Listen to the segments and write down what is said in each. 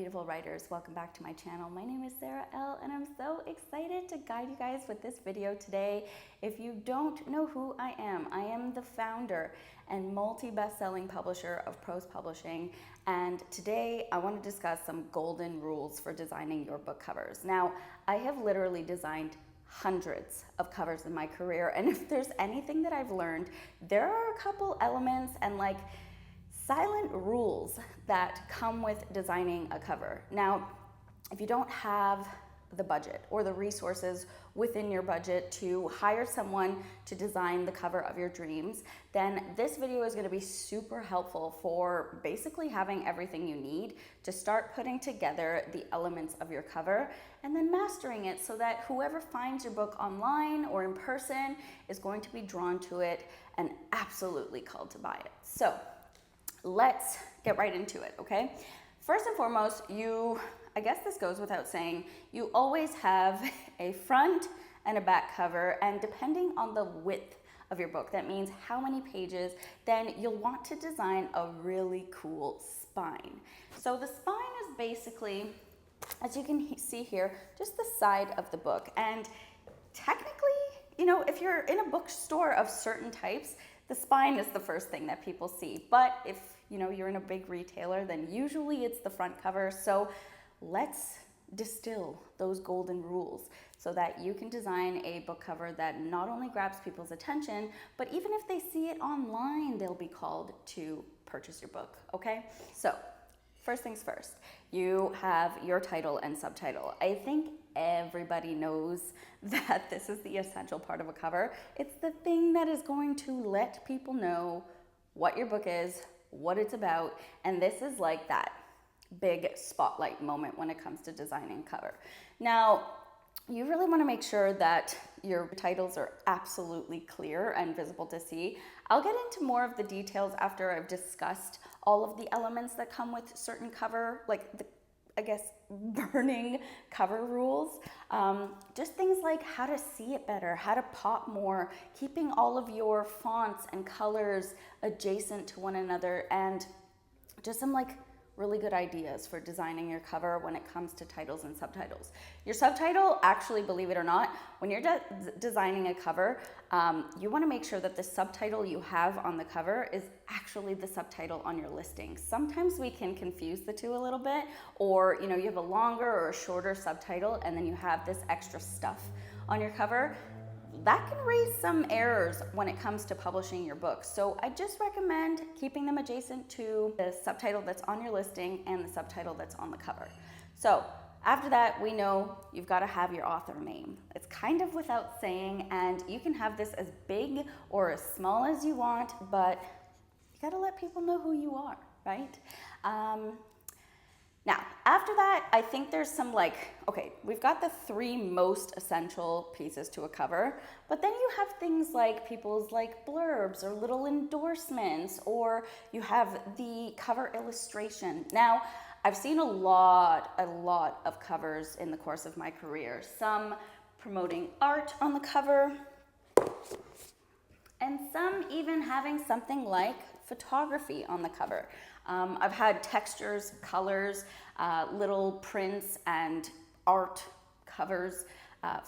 beautiful writers, welcome back to my channel. My name is Sarah L and I'm so excited to guide you guys with this video today. If you don't know who I am the founder and multi-best-selling publisher of prose publishing, and today I want to discuss some golden rules for designing your book covers. Now, I have literally designed hundreds of covers in my career, and if there's anything that I've learned, there are a couple elements and silent rules that come with designing a cover. Now, if you don't have the budget or the resources within your budget to hire someone to design the cover of your dreams, then this video is going to be super helpful for basically having everything you need to start putting together the elements of your cover and then mastering it so that whoever finds your book online or in person is going to be drawn to it and absolutely called to buy it. So let's get right into it, okay? First and foremost, I guess this goes without saying, you always have a front and a back cover, and depending on the width of your book, that means how many pages, then you'll want to design a really cool spine. So the spine is basically, as you can see here, just the side of the book. And technically, if you're in a bookstore of certain types, the spine is the first thing that people see. But if you're in a big retailer, then usually it's the front cover. So let's distill those golden rules so that you can design a book cover that not only grabs people's attention, but even if they see it online, they'll be called to purchase your book, okay? So first things first, you have your title and subtitle. I think everybody knows that this is the essential part of a cover. It's the thing that is going to let people know what your book is, what it's about, and this is like that big spotlight moment when it comes to designing cover. Now, you really want to make sure that your titles are absolutely clear and visible to see. I'll get into more of the details after I've discussed all of the elements that come with certain cover, burning cover rules. Just things like how to see it better, how to pop more, keeping all of your fonts and colors adjacent to one another, and just some really good ideas for designing your cover when it comes to titles and subtitles. Your subtitle, actually, believe it or not, when you're designing a cover, you want to make sure that the subtitle you have on the cover is actually the subtitle on your listing. Sometimes we can confuse the two a little bit, or you have a longer or a shorter subtitle and then you have this extra stuff on your cover. That can raise some errors when it comes to publishing your book. So I just recommend keeping them adjacent to the subtitle that's on your listing and the subtitle that's on the cover. So after that, we know you've got to have your author name. It's kind of without saying, and you can have this as big or as small as you want, but you got to let people know who you are, right? Now, after that, I think there's some okay, we've got the three most essential pieces to a cover, but then you have things like people's blurbs or little endorsements, or you have the cover illustration. Now, I've seen a lot of covers in the course of my career, some promoting art on the cover, and some even having something like photography on the cover. I've had textures, colors, little prints and art covers,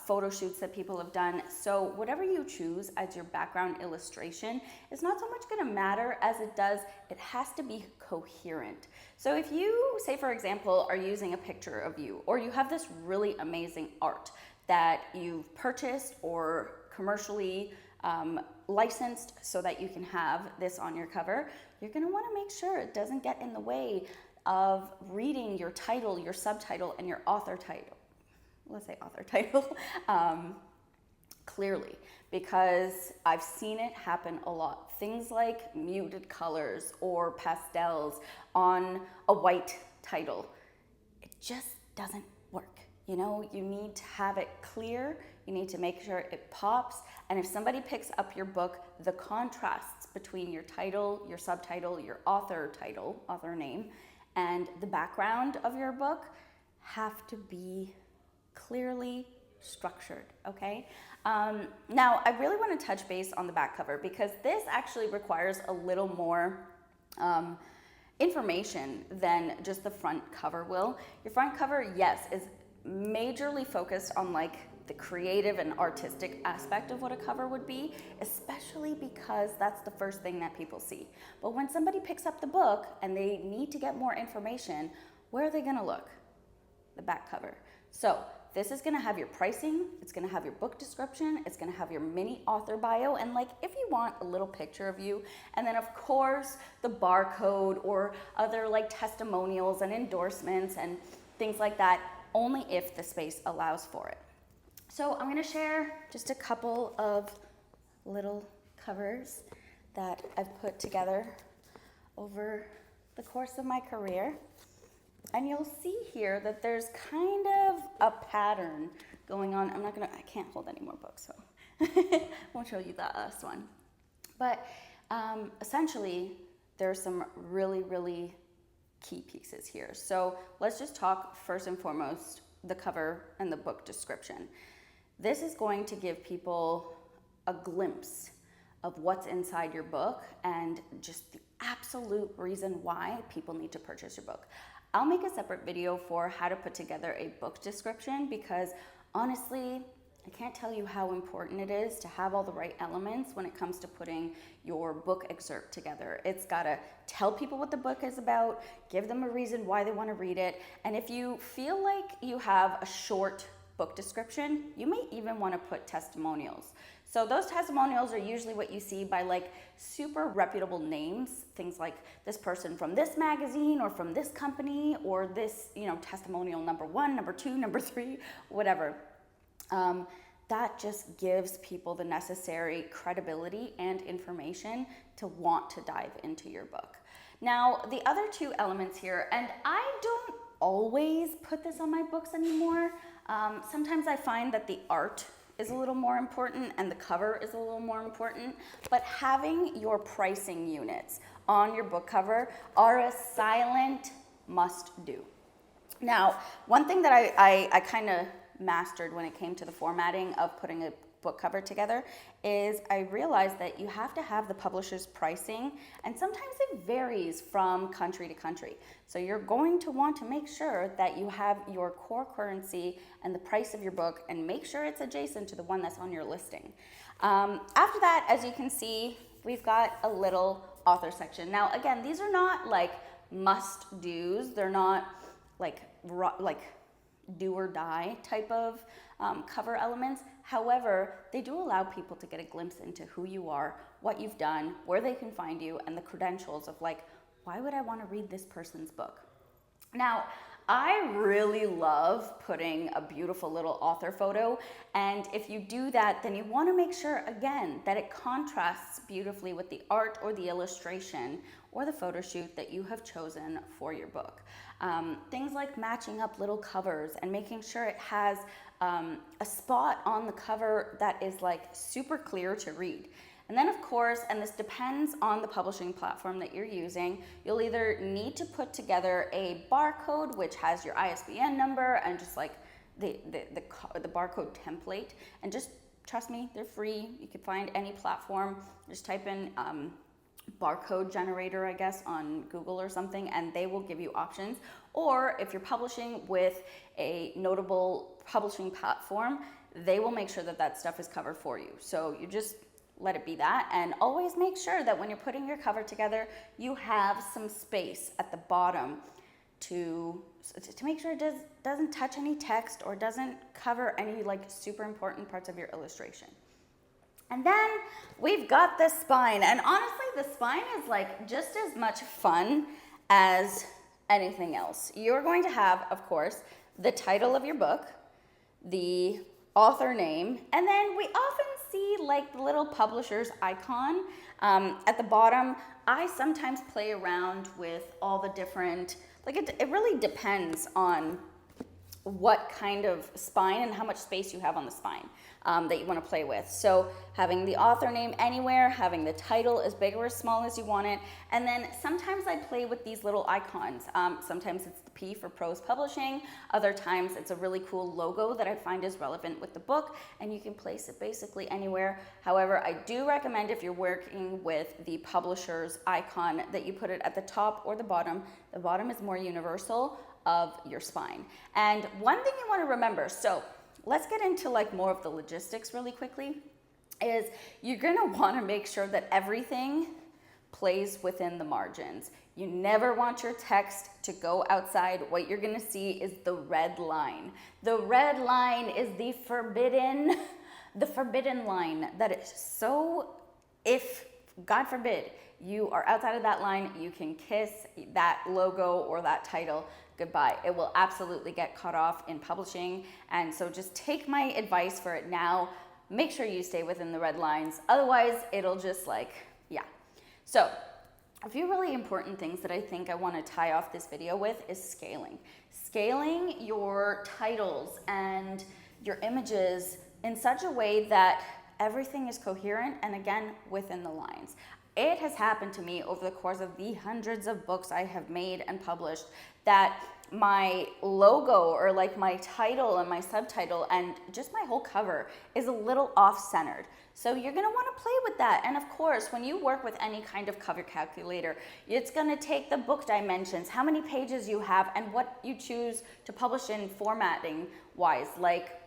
photo shoots that people have done. So whatever you choose as your background illustration is not so much going to matter as it has to be coherent. So if you, say for example, are using a picture of you, or you have this really amazing art that you've purchased or commercially licensed so that you can have this on your cover, you're going to want to make sure it doesn't get in the way of reading your title, your subtitle, and your author title. Let's say author title clearly, because I've seen it happen a lot. Things like muted colors or pastels on a white title. It just doesn't work. You need to have it clear. You need to make sure it pops. And if somebody picks up your book, the contrasts between your title, your subtitle, your author title, author name, and the background of your book have to be clearly structured, okay? Now, I really want to touch base on the back cover because this actually requires a little more information than just the front cover will. Your front cover, yes, is majorly focused on like the creative and artistic aspect of what a cover would be, especially because that's the first thing that people see. But when somebody picks up the book and they need to get more information, where are they gonna look? The back cover. So this is gonna have your pricing, it's gonna have your book description, it's gonna have your mini author bio, and like if you want a little picture of you, and then of course the barcode or other like testimonials and endorsements and things like that, only if the space allows for it. So I'm gonna share just a couple of little covers that I've put together over the course of my career. And you'll see here that there's kind of a pattern going on. I can't hold any more books, so I won't show you this one. But essentially, there's some really, really key pieces here. So let's just talk first and foremost, the cover and the book description. This is going to give people a glimpse of what's inside your book and just the absolute reason why people need to purchase your book. I'll make a separate video for how to put together a book description because honestly, I can't tell you how important it is to have all the right elements when it comes to putting your book excerpt together. It's gotta tell people what the book is about, give them a reason why they wanna read it, and if you feel like you have a short book description, you may even wanna put testimonials. So those testimonials are usually what you see by like super reputable names, things like this person from this magazine or from this company or this, testimonial number 1, number 2, number 3, whatever. That just gives people the necessary credibility and information to want to dive into your book. Now, the other two elements here, and I don't always put this on my books anymore. Sometimes I find that the art is a little more important and the cover is a little more important, but having your pricing units on your book cover are a silent must do. Now, one thing that I kind of mastered when it came to the formatting of putting a book cover together is I realized that you have to have the publisher's pricing, and sometimes it varies from country to country. So you're going to want to make sure that you have your core currency and the price of your book and make sure it's adjacent to the one that's on your listing. After that, as you can see, we've got a little author section. Now, again, these are not like must-dos. They're not like do or die type of cover elements. However, they do allow people to get a glimpse into who you are, what you've done, where they can find you, and the credentials of like, why would I want to read this person's book? Now, I really love putting a beautiful little author photo, and if you do that, then you want to make sure, again, that it contrasts beautifully with the art or the illustration or the photo shoot that you have chosen for your book. Things like matching up little covers and making sure it has a spot on the cover that is like super clear to read. And then of course, and this depends on the publishing platform that you're using, you'll either need to put together a barcode which has your ISBN number and just like the barcode template, and just trust me, they're free. You can find any platform, just type in barcode generator, I guess, on Google or something, and they will give you options. Or if you're publishing with a notable publishing platform, they will make sure that that stuff is covered for you. So you just let it be that, and always make sure that when you're putting your cover together, you have some space at the bottom to make sure it doesn't touch any text or doesn't cover any like super important parts of your illustration. And then we've got the spine, and honestly, the spine is like just as much fun as anything else. You're going to have, of course, the title of your book, the author name, and then we often see like the little publisher's icon at the bottom. I sometimes play around with all the different, like it really depends on what kind of spine and how much space you have on the spine that you want to play with. So having the author name anywhere, having the title as big or as small as you want it, and then sometimes I play with these little icons. Sometimes it's the P for prose publishing, other times it's a really cool logo that I find is relevant with the book, and you can place it basically anywhere. However, I do recommend if you're working with the publisher's icon that you put it at the top or the bottom. The bottom is more universal of your spine. And one thing you want to remember, so let's get into like more of the logistics really quickly, is you're going to want to make sure that everything plays within the margins. You never want your text to go outside. What you're going to see is the red line. The red line is the forbidden line that is so, if God forbid you are outside of that line, you can kiss that logo or that title goodbye. It will absolutely get cut off in publishing. And so just take my advice for it now. Make sure you stay within the red lines. Otherwise, it'll just like, yeah. So a few really important things that I think I want to tie off this video with is scaling. Scaling your titles and your images in such a way that everything is coherent and again, within the lines. It has happened to me over the course of the hundreds of books I have made and published that my logo or like my title and my subtitle and just my whole cover is a little off-centered. So you're gonna wanna play with that. And of course, when you work with any kind of cover calculator, it's gonna take the book dimensions, how many pages you have, and what you choose to publish in formatting wise, like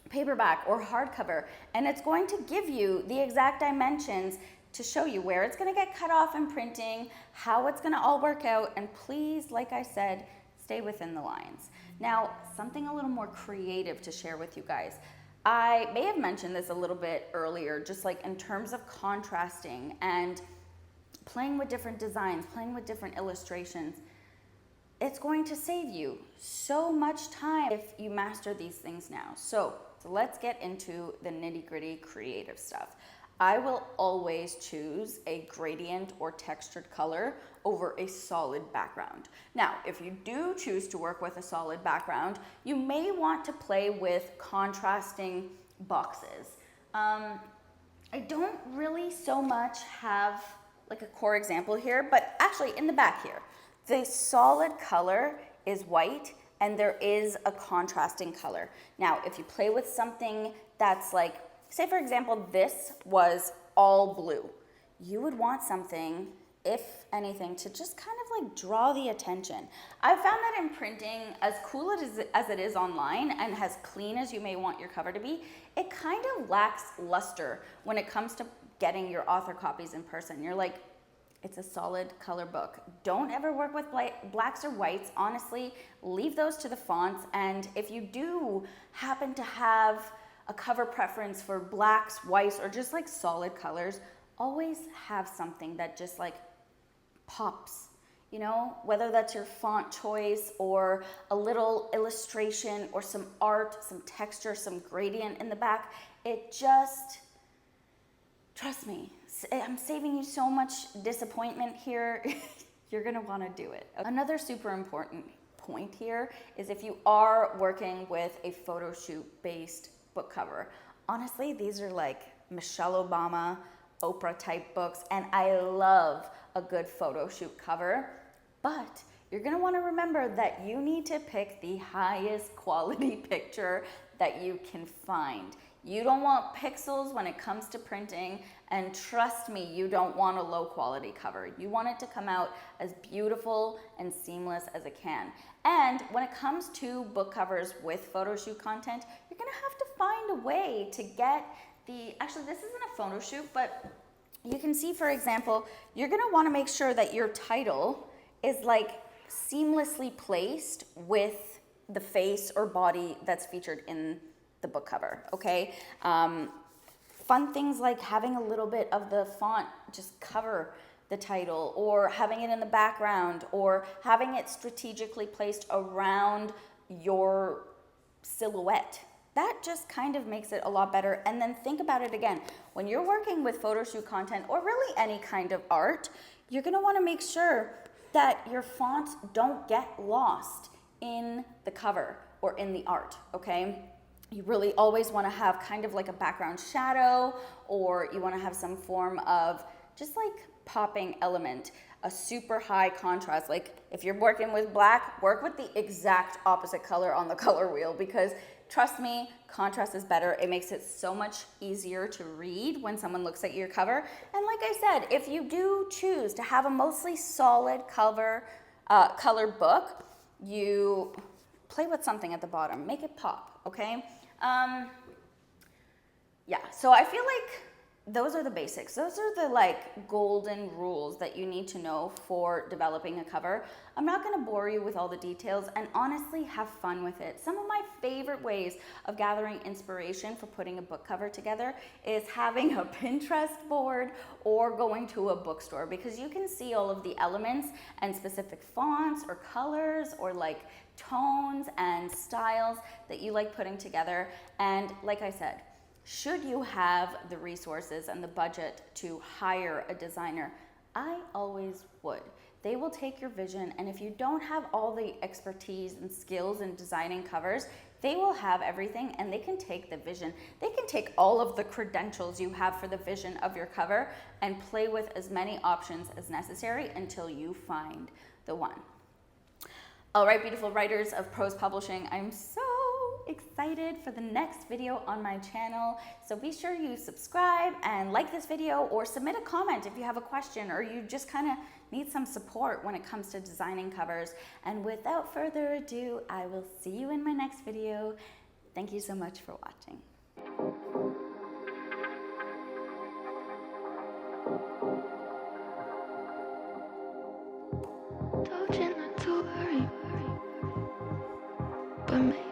paperback or hardcover. And it's going to give you the exact dimensions to show you where it's going to get cut off in printing, how it's going to all work out, and please, like I said, stay within the lines. Now, something a little more creative to share with you guys. I may have mentioned this a little bit earlier, just like in terms of contrasting and playing with different designs, playing with different illustrations. It's going to save you so much time if you master these things now. So let's get into the nitty-gritty creative stuff. I will always choose a gradient or textured color over a solid background. Now, if you do choose to work with a solid background, you may want to play with contrasting boxes. I don't really so much have like a core example here, but actually in the back here, the solid color is white and there is a contrasting color. Now, if you play with something that's like, say for example, this was all blue. You would want something, if anything, to just kind of like draw the attention. I found that in printing, as cool as it is online and as clean as you may want your cover to be, it kind of lacks luster when it comes to getting your author copies in person. You're like, it's a solid color book. Don't ever work with blacks or whites. Honestly, leave those to the fonts. And if you do happen to have a cover preference for blacks, whites, or just like solid colors, always have something that just like pops, you know, whether that's your font choice or a little illustration or some art, some texture, some gradient in the back. It just, trust me, I'm saving you so much disappointment here. You're gonna wanna do it. Another super important point here is if you are working with a photo shoot based book cover. Honestly, these are like Michelle Obama, Oprah type books, and I love a good photo shoot cover, but you're gonna wanna remember that you need to pick the highest quality picture that you can find. You don't want pixels when it comes to printing, and trust me, you don't want a low quality cover. You want it to come out as beautiful and seamless as it can. And when it comes to book covers with photo shoot content, you're gonna have to find a way to get actually this isn't a photo shoot, but you can see, for example, you're gonna wanna make sure that your title is like seamlessly placed with the face or body that's featured in the book cover, okay? Fun things like having a little bit of the font just cover the title, or having it in the background, or having it strategically placed around your silhouette. That just kind of makes it a lot better. And then think about it again. When you're working with photo shoot content, or really any kind of art, you're gonna wanna make sure that your fonts don't get lost in the cover. or in the art, okay? You really always want to have kind of like a background shadow, or you want to have some form of just like popping element, a super high contrast. Like if you're working with black, work with the exact opposite color on the color wheel, because trust me, contrast is better. It makes it so much easier to read when someone looks at your cover. And like I said, if you do choose to have a mostly solid color book, you play with something at the bottom, make it pop, okay? Yeah, so I feel like those are the basics. Those are the like golden rules that you need to know for developing a cover. I'm not gonna bore you with all the details, and honestly, have fun with it. Some of my favorite ways of gathering inspiration for putting a book cover together is having a Pinterest board or going to a bookstore, because you can see all of the elements and specific fonts or colors or like tones and styles that you like putting together. And like I said, should you have the resources and the budget to hire a designer, I always would. They will take your vision, and if you don't have all the expertise and skills in designing covers, they will have everything, and they can take the vision. They can take all of the credentials you have for the vision of your cover and play with as many options as necessary until you find the one. All right, beautiful writers of prose publishing, I'm so excited for the next video on my channel. So be sure you subscribe and like this video, or submit a comment if you have a question or you just kind of need some support when it comes to designing covers. And without further ado, I will see you in my next video. Thank you so much for watching. Told you not to worry, but maybe